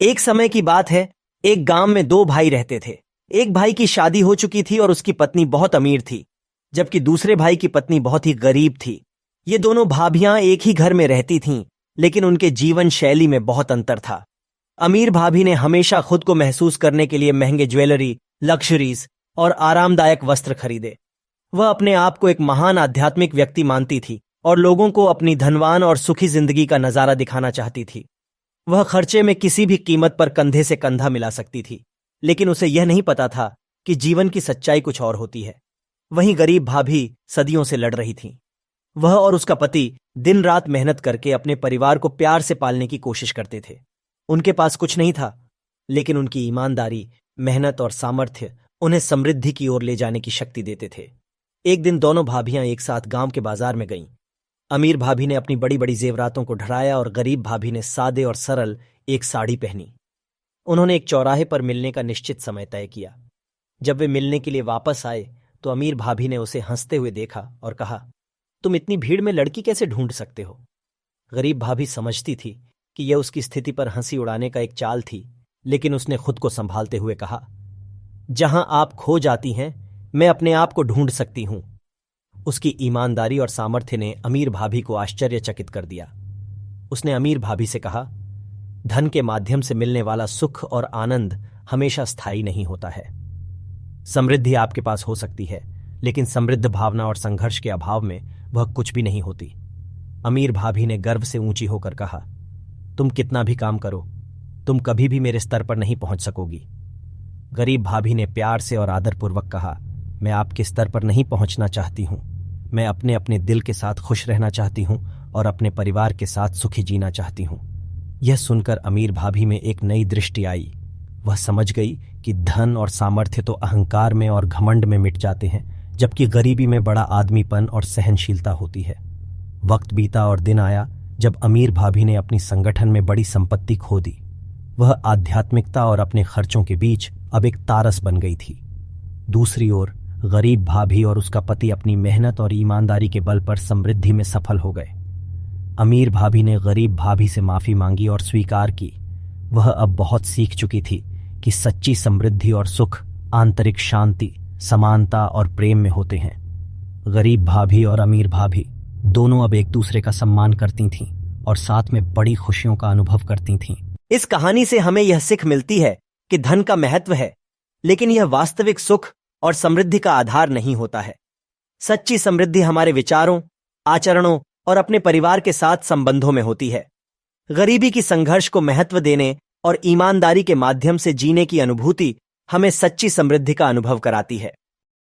एक समय की बात है। एक गांव में दो भाई रहते थे। एक भाई की शादी हो चुकी थी और उसकी पत्नी बहुत अमीर थी, जबकि दूसरे भाई की पत्नी बहुत ही गरीब थी। ये दोनों भाभियां एक ही घर में रहती थीं, लेकिन उनके जीवन शैली में बहुत अंतर था। अमीर भाभी ने हमेशा खुद को महसूस करने के लिए महंगे ज्वेलरी, लग्जरीज और आरामदायक वस्त्र खरीदे। वह अपने आप को एक महान आध्यात्मिक व्यक्ति मानती थी और लोगों को अपनी धनवान और सुखी जिंदगी का नजारा दिखाना चाहती थी। वह खर्चे में किसी भी कीमत पर कंधे से कंधा मिला सकती थी, लेकिन उसे यह नहीं पता था कि जीवन की सच्चाई कुछ और होती है। वहीं गरीब भाभी सदियों से लड़ रही थी। वह और उसका पति दिन रात मेहनत करके अपने परिवार को प्यार से पालने की कोशिश करते थे। उनके पास कुछ नहीं था, लेकिन उनकी ईमानदारी, मेहनत और सामर्थ्य उन्हें समृद्धि की ओर ले जाने की शक्ति देते थे। एक दिन दोनों भाभियां एक साथ गांव के बाजार में गईं। अमीर भाभी ने अपनी बड़ी बड़ी जेवरातों को ढराया और गरीब भाभी ने सादे और सरल एक साड़ी पहनी। उन्होंने एक चौराहे पर मिलने का निश्चित समय तय किया। जब वे मिलने के लिए वापस आए तो अमीर भाभी ने उसे हंसते हुए देखा और कहा, तुम इतनी भीड़ में लड़की कैसे ढूंढ सकते हो? गरीब भाभी समझती थी कि यह उसकी स्थिति पर हंसी उड़ाने का एक चाल थी, लेकिन उसने खुद को संभालते हुए कहा, जहां आप खो जाती हैं, मैं अपने आप को ढूंढ सकती हूं। उसकी ईमानदारी और सामर्थ्य ने अमीर भाभी को आश्चर्यचकित कर दिया। उसने अमीर भाभी से कहा, धन के माध्यम से मिलने वाला सुख और आनंद हमेशा स्थायी नहीं होता है। समृद्धि आपके पास हो सकती है, लेकिन समृद्ध भावना और संघर्ष के अभाव में वह कुछ भी नहीं होती। अमीर भाभी ने गर्व से ऊंची होकर कहा, तुम कितना भी काम करो, तुम कभी भी मेरे स्तर पर नहीं पहुंच सकोगी। गरीब भाभी ने प्यार से और आदरपूर्वक कहा, मैं आपके स्तर पर नहीं पहुंचना चाहती हूं। मैं अपने अपने दिल के साथ खुश रहना चाहती हूं और अपने परिवार के साथ सुखी जीना चाहती हूं। यह सुनकर अमीर भाभी में एक नई दृष्टि आई। वह समझ गई कि धन और सामर्थ्य तो अहंकार में और घमंड में मिट जाते हैं, जबकि गरीबी में बड़ा आदमीपन और सहनशीलता होती है। वक्त बीता और दिन आया जब अमीर भाभी ने अपनी संगठन में बड़ी संपत्ति खो दी। वह आध्यात्मिकता और अपने खर्चों के बीच अब एक तारस बन गई थी। दूसरी ओर गरीब भाभी और उसका पति अपनी मेहनत और ईमानदारी के बल पर समृद्धि में सफल हो गए। अमीर भाभी ने गरीब भाभी से माफी मांगी और स्वीकार की। वह अब बहुत सीख चुकी थी कि सच्ची समृद्धि और सुख आंतरिक शांति, समानता और प्रेम में होते हैं। गरीब भाभी और अमीर भाभी दोनों अब एक दूसरे का सम्मान करती थीं और साथ में बड़ी खुशियों का अनुभव करती थीं। इस कहानी से हमें यह सीख मिलती है कि धन का महत्व है, लेकिन यह वास्तविक सुख और समृद्धि का आधार नहीं होता है। सच्ची समृद्धि हमारे विचारों, आचरणों और अपने परिवार के साथ संबंधों में होती है। गरीबी की संघर्ष को महत्व देने और ईमानदारी के माध्यम से जीने की अनुभूति हमें सच्ची समृद्धि का अनुभव कराती है।